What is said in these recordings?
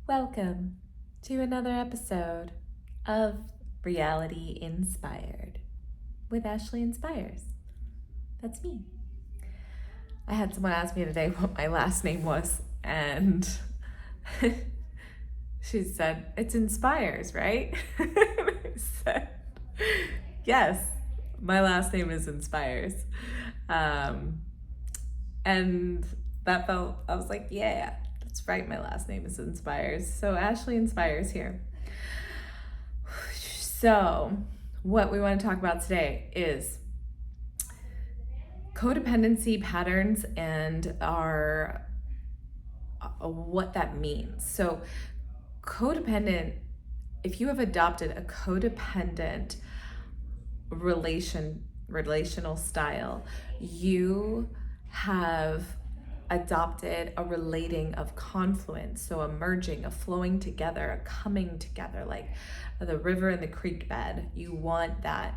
Welcome to another episode of Reality Inspyrd with Ashley Inspryz. That's me. I had someone ask me today what my last name was, and she said, "It's Inspyrz, right?" I said, "Yes, my last name is Inspyrz." And that felt, I was like, yeah, that's right, my last name is Inspyrz. So Ashley Inspryz here. So what we want to talk about today is codependency patterns and what that means. So codependent, if you have adopted a codependent relational style, you have adopted a relating of confluence, so a merging, a flowing together, a coming together, like the river and the creek bed. You want that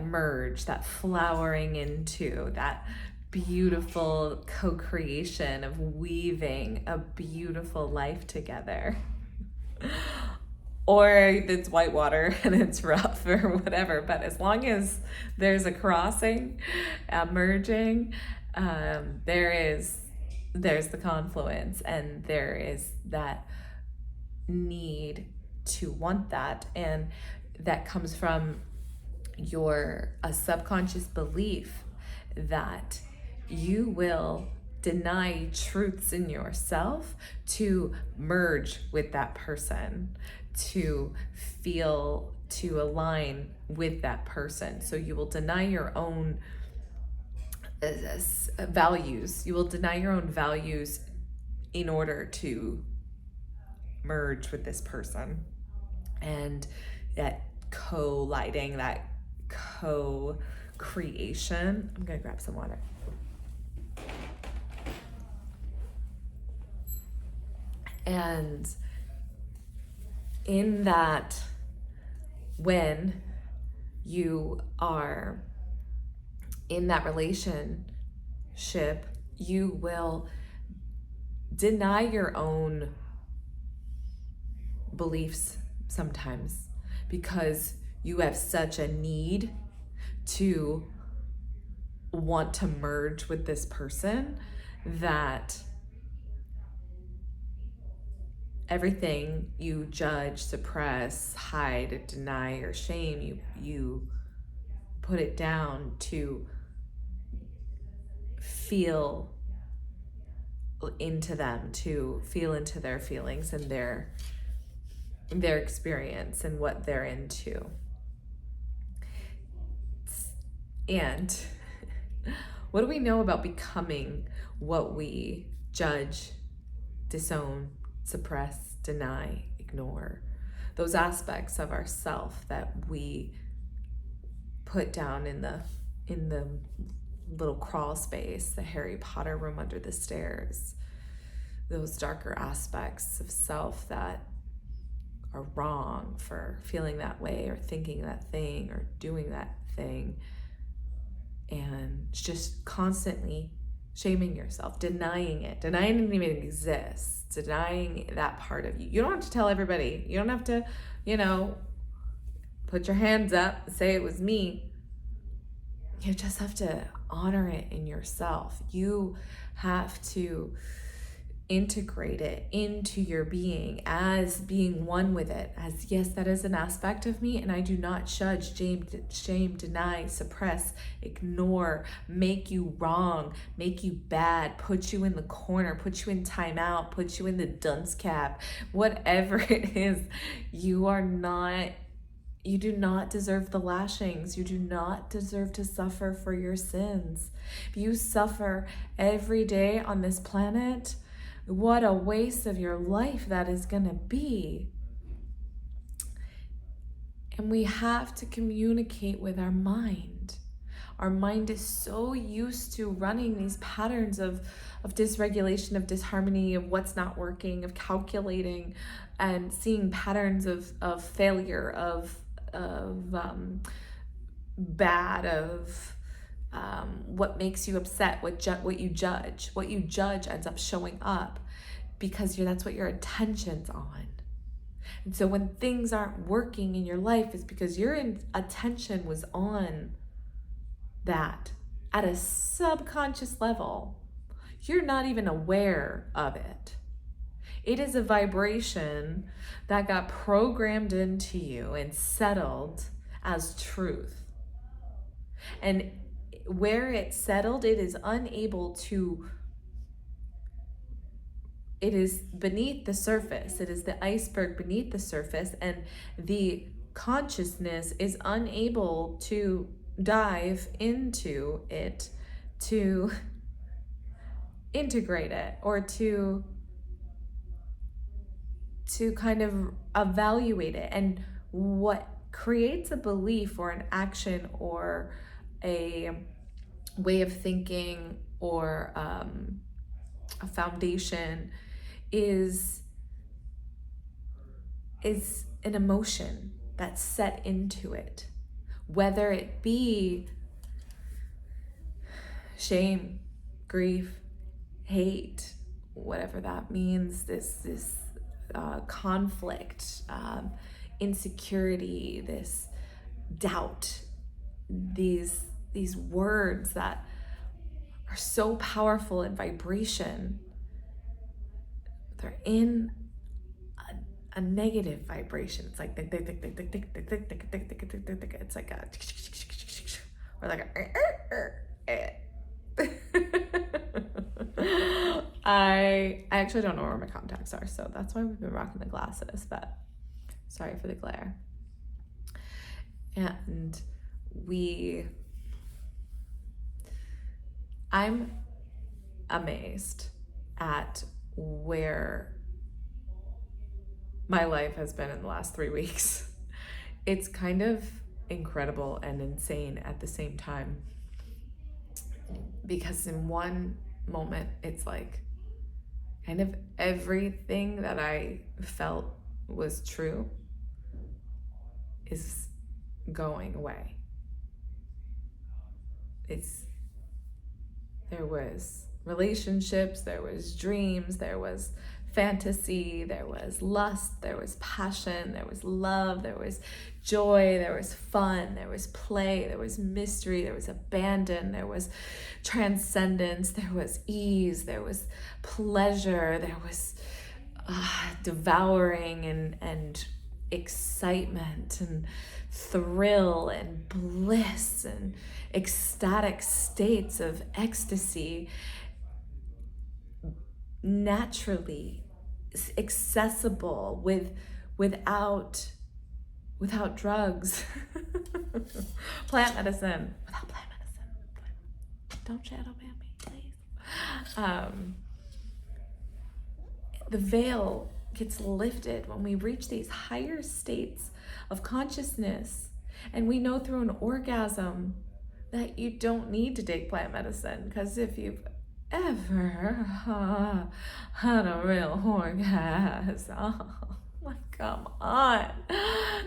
merge, that flowering into, that beautiful co-creation of weaving a beautiful life together. Or it's whitewater and it's rough or whatever, but as long as there's a crossing, a merging, there's the confluence, and there is that need to want that, and that comes from a subconscious belief that you will deny truths in yourself to merge with that person, to feel, to align with that person. So you will deny your own values. You will deny your own values in order to merge with this person. And that colliding, that co-creation. I'm gonna grab some water. And in that, when you are in that relationship, you will deny your own beliefs sometimes because you have such a need to want to merge with this person that everything you judge, suppress, hide, deny, or shame, you put it down to feel into them, to feel into their feelings and their experience and what they're into. And what do we know about becoming what we judge, disown, suppress, deny, ignore? Those aspects of ourself that we put down in the little crawl space, the Harry Potter room under the stairs, those darker aspects of self that are wrong for feeling that way or thinking that thing or doing that thing, and just constantly shaming yourself, denying it even exists, denying that part of you. You don't have to tell everybody. You don't have to, put your hands up and say it was me. You just have to honor it in yourself. You have to integrate it into your being as being one with it, as yes, that is an aspect of me, and I do not judge, shame, deny, suppress, ignore, make you wrong, make you bad, put you in the corner, put you in timeout, put you in the dunce cap, whatever it is. You do not deserve the lashings. You do not deserve to suffer for your sins. If you suffer every day on this planet, what a waste of your life that is going to be. And we have to communicate with our mind. Our mind is so used to running these patterns of dysregulation, of disharmony, of what's not working, of calculating, and seeing patterns of failure, of bad, of what makes you upset, what you judge ends up showing up. because that's what your attention's on. And so when things aren't working in your life, it's because your attention was on that at a subconscious level. You're not even aware of it. It is a vibration that got programmed into you and settled as truth. And where it settled, it is unable to, it is beneath the surface. It is the iceberg beneath the surface, and the consciousness is unable to dive into it to integrate it or to kind of evaluate it. And what creates a belief or an action or a way of thinking or a foundation is an emotion that's set into it, whether it be shame, grief, hate, whatever that means, this conflict, insecurity, this doubt, these words that are so powerful in vibration. They're in a negative vibration. It's like it's like a or like a I actually don't know where my contacts are, so that's why we've been rocking the glasses, but sorry for the glare. And I'm amazed at where my life has been in the last 3 weeks. It's kind of incredible and insane at the same time, because in one moment it's like kind of everything that I felt was true is going away. There was relationships, there was dreams, there was fantasy, there was lust, there was passion, there was love, there was joy, there was fun, there was play, there was mystery, there was abandon, there was transcendence, there was ease, there was pleasure, there was devouring and excitement and thrill and bliss and ecstatic states of ecstasy, naturally accessible without drugs. Plant medicine, without plant medicine. Don't shadow ban me, please. The veil gets lifted when we reach these higher states of consciousness, and we know through an orgasm that you don't need to take plant medicine, because if you've ever had a real orgasm, come on,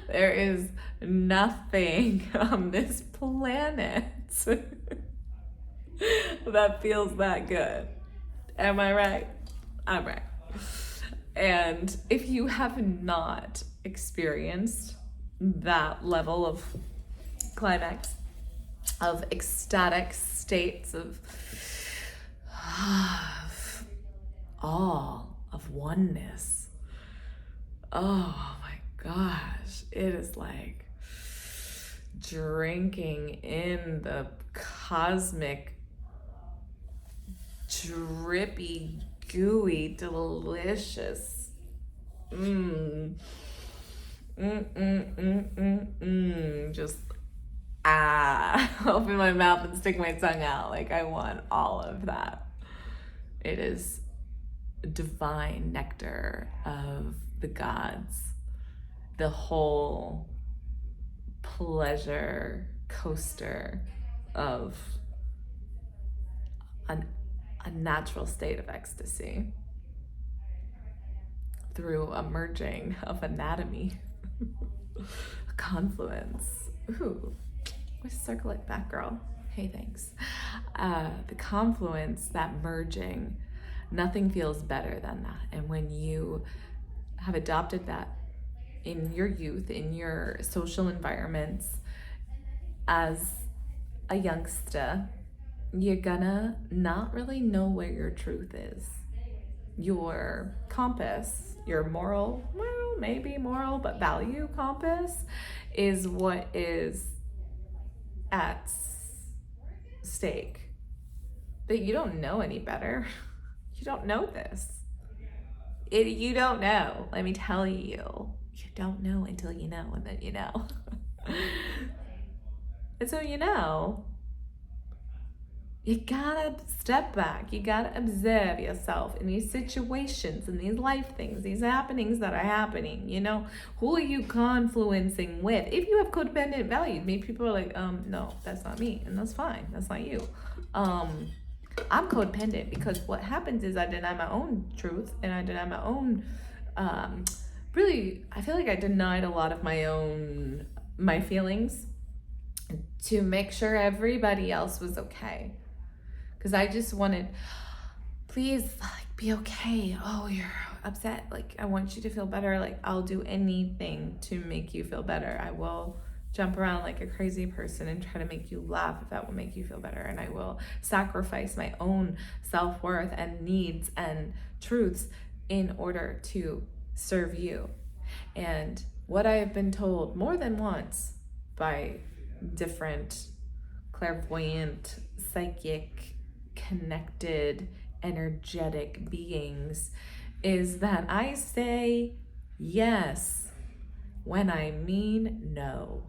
there is nothing on this planet that feels that good. Am I right? I'm right. And if you have not experienced that level of climax, of ecstatic states of all of oneness, oh my gosh, it is like drinking in the cosmic, drippy, gooey, delicious, just open my mouth and stick my tongue out. Like, I want all of that. It is divine nectar of the gods, the whole pleasure coaster of a natural state of ecstasy through a merging of anatomy, a confluence. Ooh, we circle it back, girl. Hey, thanks. The confluence, that merging, Nothing feels better than that. And when you have adopted that in your youth, in your social environments, as a youngster, you're gonna not really know where your truth is. Your compass, your moral, well, maybe moral, but value compass is what is at stake. But you don't know any better. You don't know this. You don't know. Let me tell you. You don't know until you know, and then you know. And so you know, you gotta step back. You gotta observe yourself in these situations, in these life things, these happenings that are happening. You know, who are you confluencing with? If you have codependent values, maybe people are like, no, that's not me, and that's fine. That's not you. I'm codependent because what happens is I deny my own truth, and I deny my own. Really, I feel like I denied a lot of my feelings to make sure everybody else was okay. Because I just wanted, please, like, be okay. Oh, you're upset. Like, I want you to feel better. Like, I'll do anything to make you feel better. I will jump around like a crazy person and try to make you laugh if that will make you feel better. And I will sacrifice my own self-worth and needs and truths in order to serve you. And what I have been told more than once by different clairvoyant, psychic, connected, energetic beings is that I say yes when I mean no.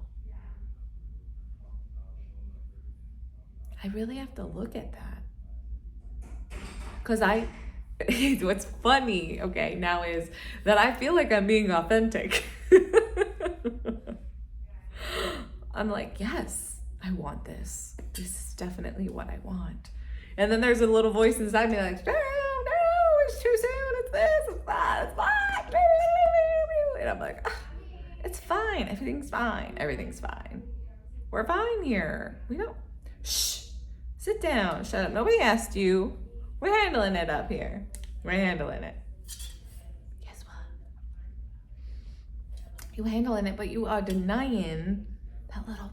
I really have to look at that. Because what's funny, okay, now is that I feel like I'm being authentic. I'm like, yes, I want this. This is definitely what I want. And then there's a little voice inside me like, no, it's too soon, it's this, it's that, it's fine. And I'm like, it's fine, everything's fine, everything's fine. We're fine here. We don't, shh, sit down, shut up. Nobody asked you. We're handling it up here. We're handling it. Guess what? You're handling it, but you are denying that little.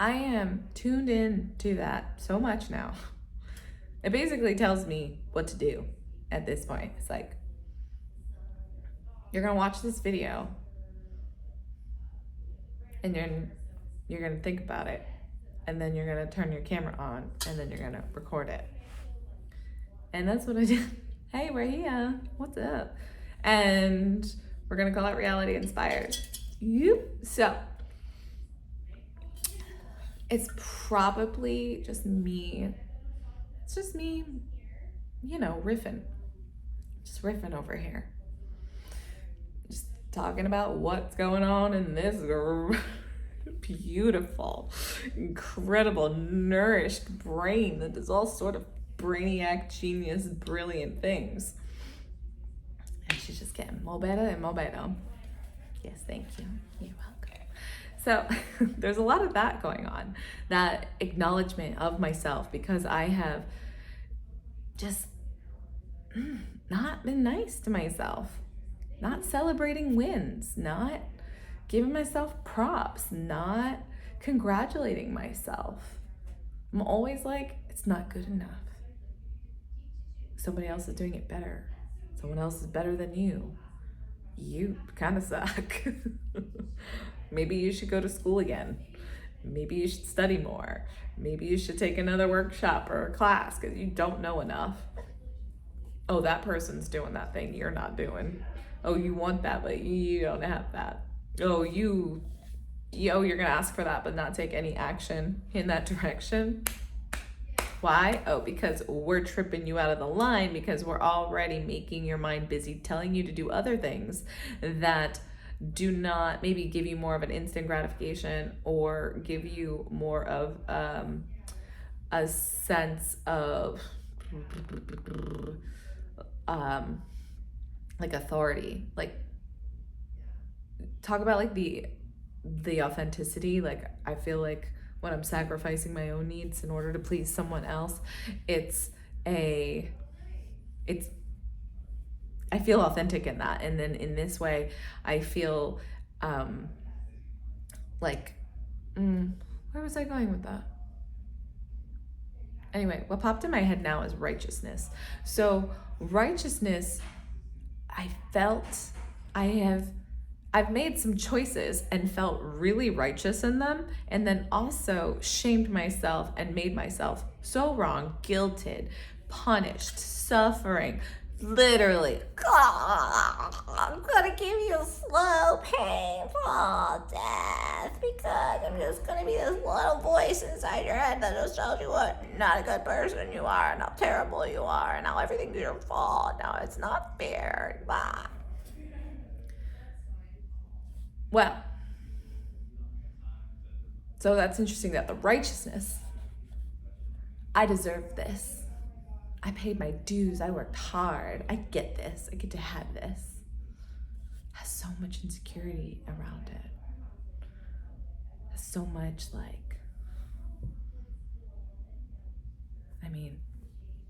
I am tuned in to that so much now. It basically tells me what to do at this point. It's like, you're gonna watch this video and you're gonna think about it, and then you're gonna turn your camera on, and then you're gonna record it. And that's what I did. Hey, we're here. What's up? And we're gonna call it Reality Inspyrd. Yep. So it's probably just me. It's just me, riffing. Just riffing over here. Just talking about what's going on in this beautiful, incredible, nourished brain that does all sort of brainiac, genius, brilliant things. And she's just getting more better and more better. Yes, thank you. You're welcome. So there's a lot of that going on, that acknowledgement of myself, because I have just not been nice to myself, not celebrating wins, not giving myself props, not congratulating myself. I'm always like, it's not good enough. Somebody else is doing it better. Someone else is better than you. You kind of suck. Maybe you should go to school again. Maybe you should study more. Maybe you should take another workshop or a class because you don't know enough. Oh, that person's doing that thing you're not doing. Oh, you want that, but you don't have that. Oh, you're gonna ask for that, but not take any action in that direction. Why? Oh, because we're tripping you out of the line, because we're already making your mind busy telling you to do other things that do not maybe give you more of an instant gratification, or give you more of a sense of like authority. Like, talk about like the authenticity. Like, I feel like when I'm sacrificing my own needs in order to please someone else. I feel authentic in that. And then in this way, I feel like, where was I going with that? Anyway, what popped in my head now is righteousness. So righteousness, I've made some choices and felt really righteous in them, and then also shamed myself and made myself so wrong, guilted, punished, suffering, literally, I'm gonna give you a slow, painful death because I'm just gonna be this little voice inside your head that just tells you what not a good person you are and how terrible you are and how everything's your fault. Now it's not fair. Blah. Well, so that's interesting that the righteousness, I deserve this. I paid my dues. I worked hard. I get this. I get to have this. Has so much insecurity around it. Has so much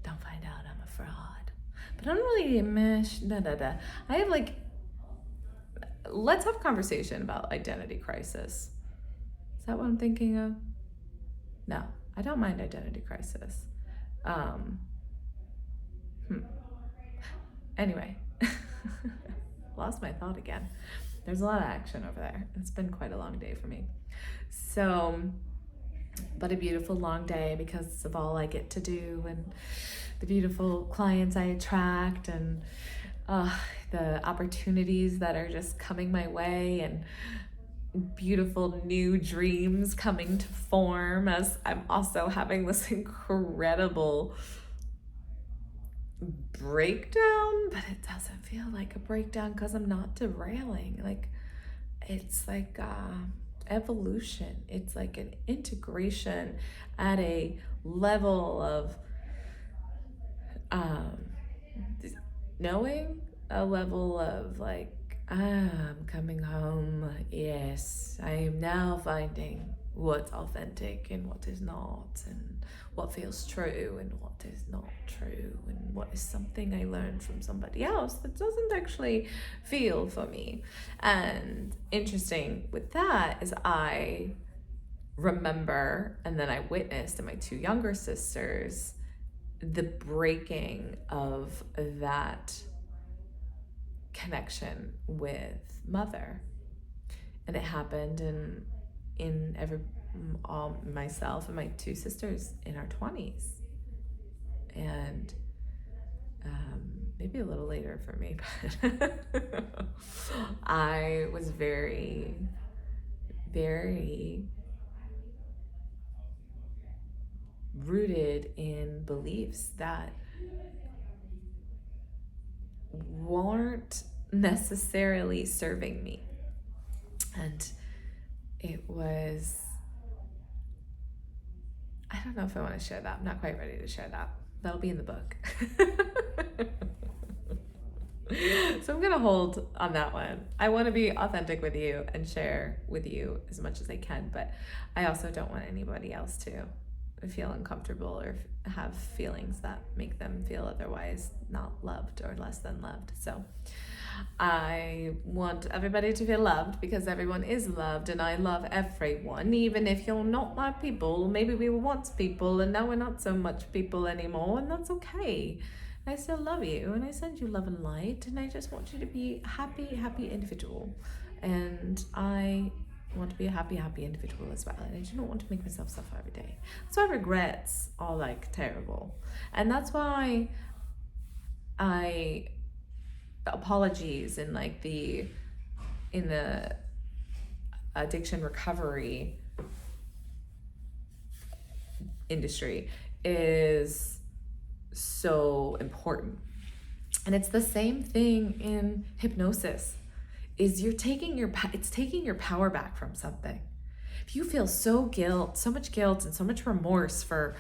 don't find out I'm a fraud. But I don't really I have let's have a conversation about identity crisis. Is that what I'm thinking of? No, I don't mind identity crisis. Anyway, lost my thought again. There's a lot of action over there. It's been quite a long day for me. So, but a beautiful long day because of all I get to do and the beautiful clients I attract and the opportunities that are just coming my way and beautiful new dreams coming to form as I'm also having this incredible breakdown, but it doesn't feel like a breakdown because I'm not derailing. It's evolution. It's like an integration at a level of knowing, a level of I'm coming home. Yes, I am now finding what's authentic and what is not, and what feels true and what is not true, and what is something I learned from somebody else that doesn't actually feel for me. And interesting with that is I remember, and then I witnessed in my two younger sisters, the breaking of that connection with mother. And it happened in myself and my two sisters in our 20s, and maybe a little later for me, but I was very, very rooted in beliefs that weren't necessarily serving me. And it was, I don't know if I want to share that. I'm not quite ready to share that. That'll be in the book. So I'm going to hold on that one. I want to be authentic with you and share with you as much as I can, but I also don't want anybody else to feel uncomfortable or have feelings that make them feel otherwise not loved or less than loved. So I want everybody to feel loved because everyone is loved, and I love everyone, even if you're not my people. Maybe we were once people and now we're not so much people anymore, and that's okay. I still love you, and I send you love and light, and I just want you to be a happy individual. And I want to be a happy individual as well, and I do not want to make myself suffer every day. That's why regrets are terrible, and that's why apologies in the addiction recovery industry is so important. And it's the same thing in hypnosis. Is it's taking your power back from something. If you feel so much guilt and so much remorse for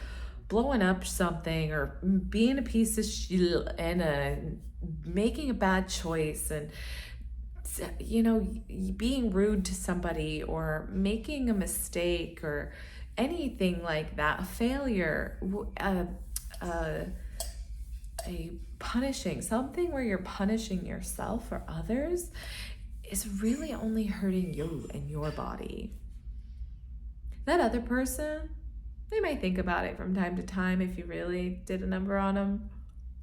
blowing up something or being a piece of shit and making a bad choice and being rude to somebody or making a mistake or anything like that, a failure, a punishing, something where you're punishing yourself or others is really only hurting you and your body. That other person, they might think about it from time to time if you really did a number on them.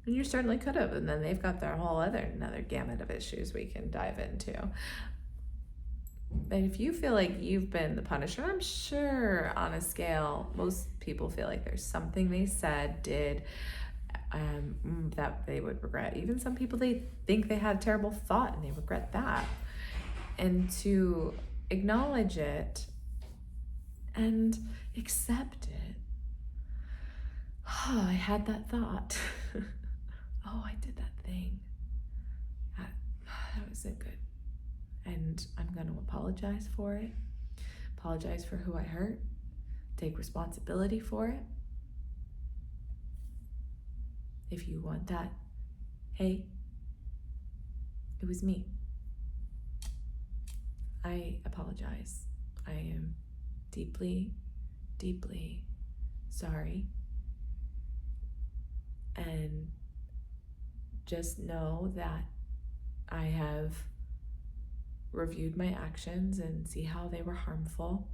And you certainly could have. And then they've got their whole another gamut of issues we can dive into. But if you feel like you've been the punisher, I'm sure on a scale, most people feel like there's something they said, did, that they would regret. Even some people, they think they had a terrible thought and they regret that. And to acknowledge it and accept it. Oh, I had that thought. Oh, I did that thing. That wasn't good. And I'm going to apologize for it. Apologize for who I hurt. Take responsibility for it. If you want that, hey, it was me. I apologize. I am deeply, deeply sorry. And just know that I have reviewed my actions and see how they were harmful.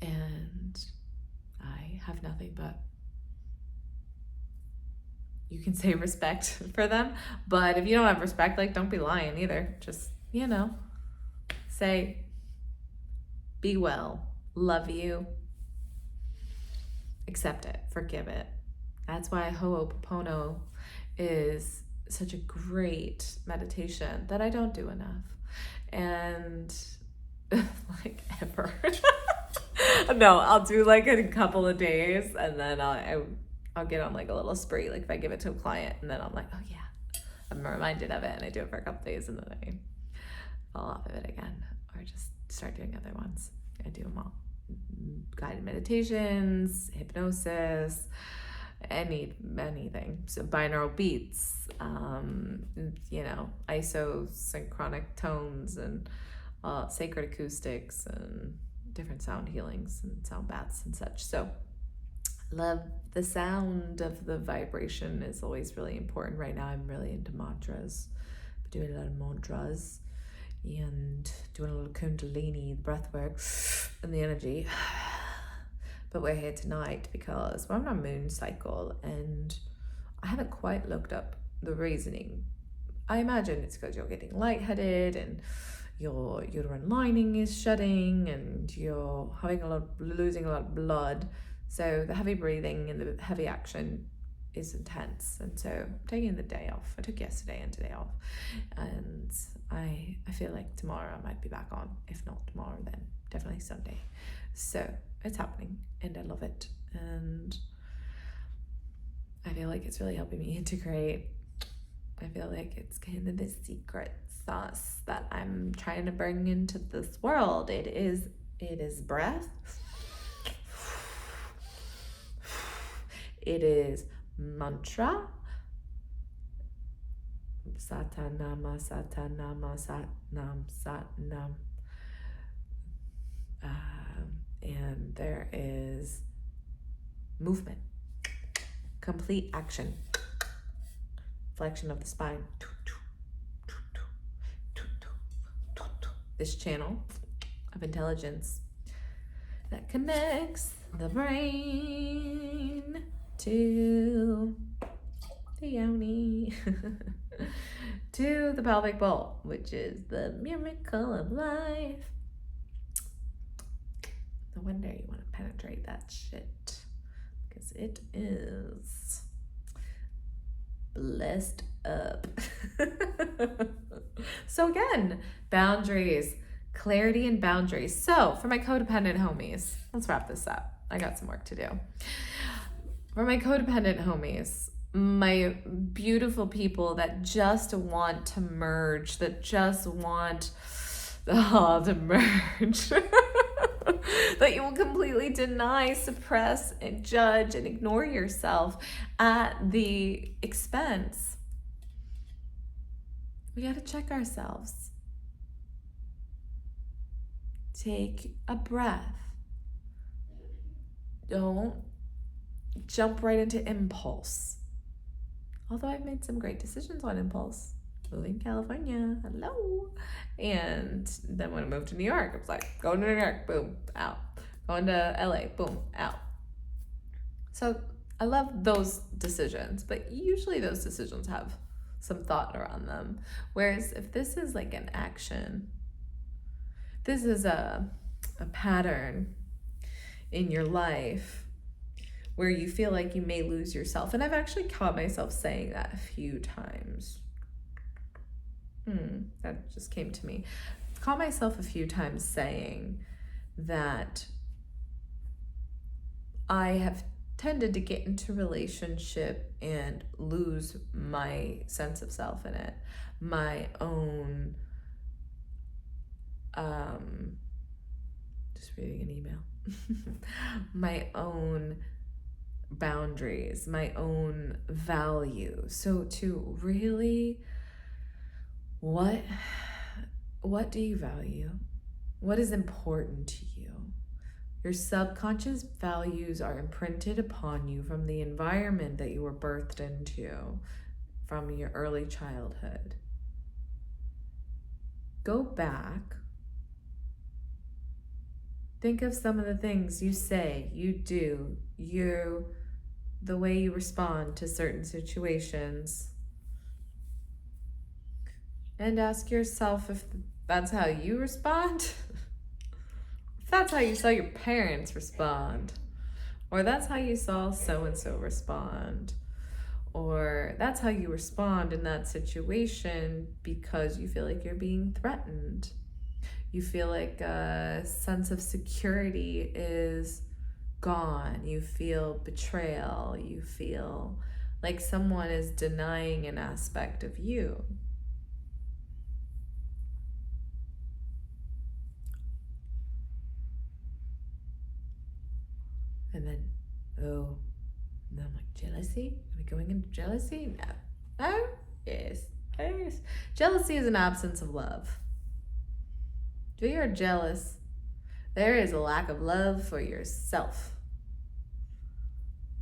And I have nothing but, you can say respect for them, but if you don't have respect, like, don't be lying either. Just, say, be well, love you, accept it, forgive it. That's why Ho'oponopono is such a great meditation that I don't do enough. And like ever. No, I'll do like a couple of days and then I'll get on like a little spree. Like if I give it to a client and then I'm like, oh yeah, I'm reminded of it, and I do it for a couple days and then I fall off of it again, or just start doing other ones. I do them all. Guided meditations, hypnosis, anything. So binaural beats, isosynchronic tones and sacred acoustics and different sound healings and sound baths and such. So love the sound of the vibration is always really important. Right now I'm really into mantras. I'm doing a lot of mantras and doing a little kundalini, the breath work and the energy. But we're here tonight because we're on a moon cycle and I haven't quite looked up the reasoning. I imagine it's because you're getting lightheaded and your uterine lining is shutting and you're losing a lot of blood. So the heavy breathing and the heavy action is intense. And so I'm taking the day off. I took yesterday and today off. And I feel like tomorrow I might be back on. If not tomorrow, then definitely Sunday. So it's happening and I love it. And I feel like it's really helping me integrate. I feel like it's kind of the secret sauce that I'm trying to bring into this world. It is breath. It is mantra. Satanama, satanama, satnam, satnam. And there is movement, complete action, flexion of the spine. This channel of intelligence that connects the brain to the yoni, to the pelvic bowl, which is the miracle of life. No wonder you want to penetrate that shit, because it is blessed up. So again, boundaries, clarity and boundaries. So for my codependent homies, let's wrap this up. I got some work to do. For my codependent homies, my beautiful people that just want to merge, that just want to merge, that you will completely deny, suppress, and judge and ignore yourself at the expense. We got to check ourselves. Take a breath. don't jump right into impulse. Although I've made some great decisions on impulse. Moving to California, hello. And then when I moved to New York, it was like, going to New York, boom, out. Going to LA, boom, out. So I love those decisions, but usually those decisions have some thought around them. Whereas if this is like an action, this is a pattern in your life where you feel like you may lose yourself. And I've actually caught myself saying that a few times. That just came to me. I've caught myself a few times saying that I have tended to get into relationship and lose my sense of self in it, my own, just reading an email, my own boundaries, my own value. So to really, what do you value? What is important to you? Your subconscious values are imprinted upon you from the environment that you were birthed into, from your early childhood. Go back. Think of some of the things you say, you do, the way you respond to certain situations. And ask yourself if that's how you respond. If that's how you saw your parents respond. Or that's how you saw so-and-so respond. Or that's how you respond in that situation because you feel like you're being threatened. You feel like a sense of security is gone. You feel betrayal. You feel like someone is denying an aspect of you. And then, and then I'm like, jealousy? Are we going into jealousy? No. Yes. Jealousy is an absence of love. If you're jealous, there is a lack of love for yourself.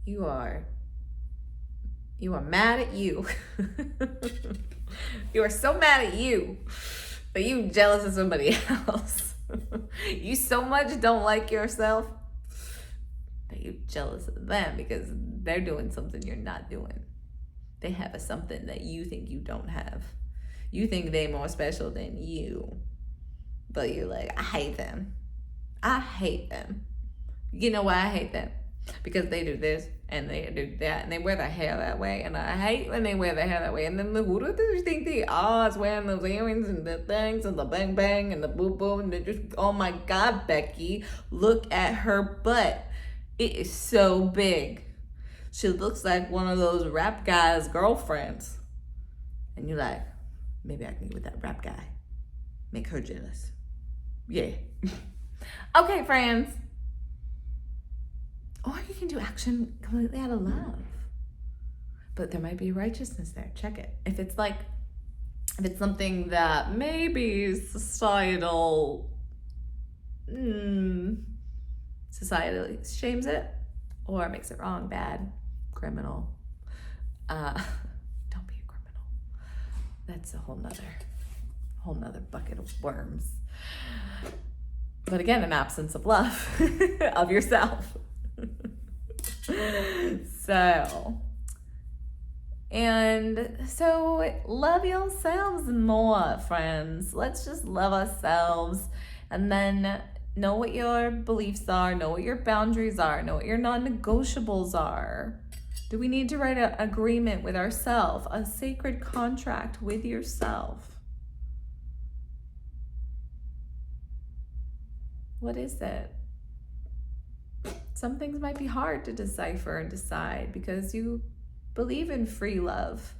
You are mad at you. You are so mad at you, but you jealous of somebody else. You so much don't like yourself that you're jealous of them because they're doing something you're not doing. They have something that you think you don't have. You think they're more special than you. But you're like, I hate them. I hate them. You know why I hate them? Because they do this and they do that and they wear their hair that way, and I hate when they wear their hair that way. And then who do you think they are? It's wearing those earrings and the things and the bang bang and the boo boo, and they just, oh my God, Becky, look at her butt. It is so big. She looks like one of those rap guys' girlfriends. And you're like, maybe I can get with that rap guy. Make her jealous. Yeah. Okay, friends. Or you can do action completely out of love. But there might be righteousness there. Check it. If it's something that maybe societally shames it or makes it wrong, bad, criminal. Don't be a criminal. That's a whole nother bucket of worms. But again, an absence of love of yourself. So love yourselves more, friends. Let's just love ourselves, and then know what your beliefs are, know what your boundaries are, know what your non-negotiables are. Do we need to write an agreement with ourselves, a sacred contract with yourself? What is it? Some things might be hard to decipher and decide because you believe in free love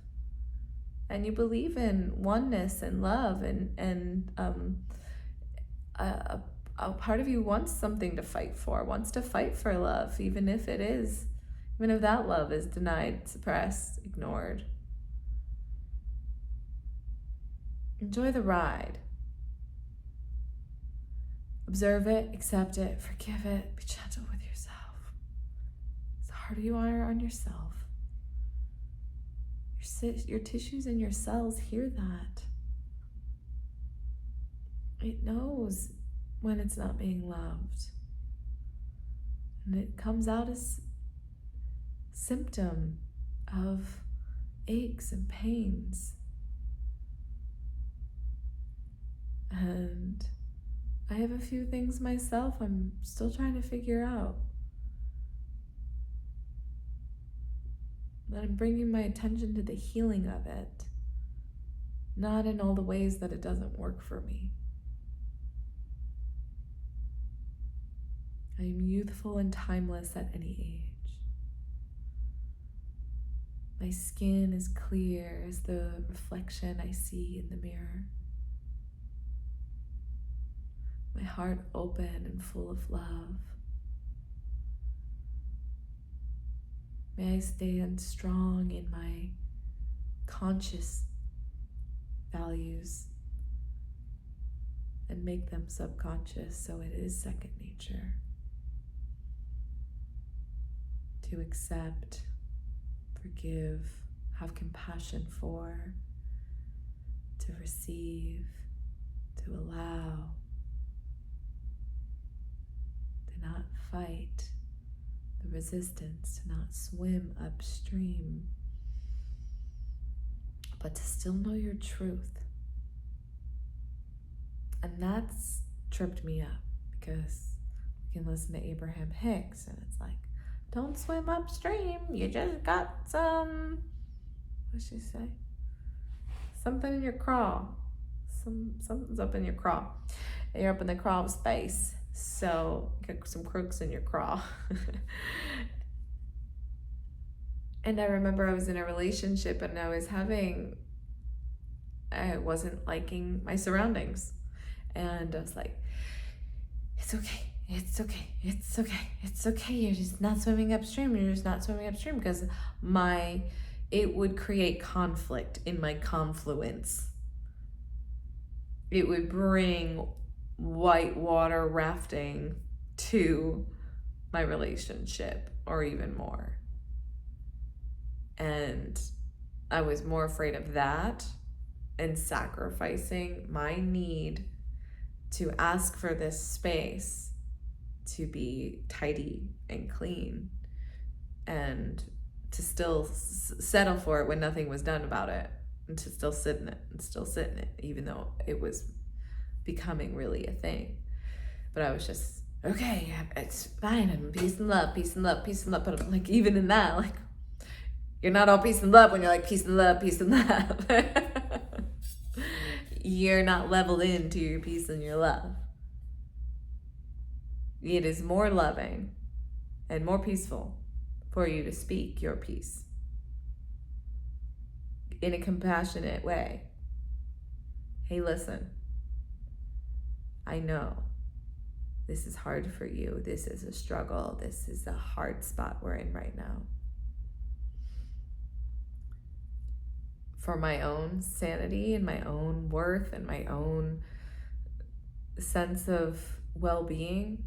and you believe in oneness and love, and a part of you wants something to fight for, wants to fight for love, even if that love is denied, suppressed, ignored. Enjoy the ride. Observe it, accept it, forgive it, be gentle with yourself. harder you are on yourself. Your tissues and your cells hear that. It knows when it's not being loved. And it comes out as symptom of aches and pains. And I have a few things myself I'm still trying to figure out. But I'm bringing my attention to the healing of it, not in all the ways that it doesn't work for me. I am youthful and timeless at any age. My skin is clear as the reflection I see in the mirror. My heart open and full of love. May I stand strong in my conscious values and make them subconscious so it is second nature. To accept, forgive, have compassion for, to receive, to allow, to not fight the resistance, to not swim upstream, but to still know your truth. And that's tripped me up, because we can listen to Abraham Hicks and it's like, don't swim upstream, you just got some, what'd she say? Something in your craw. Something's up in your craw. And you're up in the crawl space. So get some crooks in your craw. And I remember I was in a relationship and I wasn't liking my surroundings. And I was like, it's okay. It's okay, it's okay, it's okay. You're just not swimming upstream. You're just not swimming upstream, because it would create conflict in my confluence. It would bring whitewater rafting to my relationship, or even more. And I was more afraid of that and sacrificing my need to ask for this space to be tidy and clean, and to still settle for it when nothing was done about it, and to still sit in it, even though it was becoming really a thing. But I was just, okay, it's fine, I'm peace and love, peace and love, peace and love. But like, even in that, like, you're not all peace and love when you're like peace and love, peace and love. You're not leveled into your peace and your love. It is more loving and more peaceful for you to speak your piece in a compassionate way. Hey, listen, I know this is hard for you. This is a struggle. This is a hard spot we're in right now. For my own sanity and my own worth and my own sense of well-being,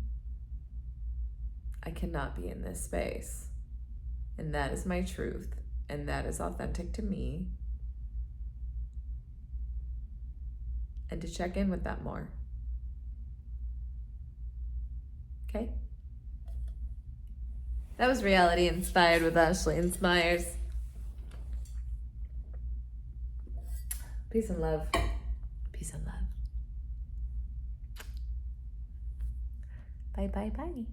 I cannot be in this space. And that is my truth. And that is authentic to me. And to check in with that more. Okay? That was Reality Inspired with Ashley Inspryz. Peace and love. Peace and love. Bye, bye, bye.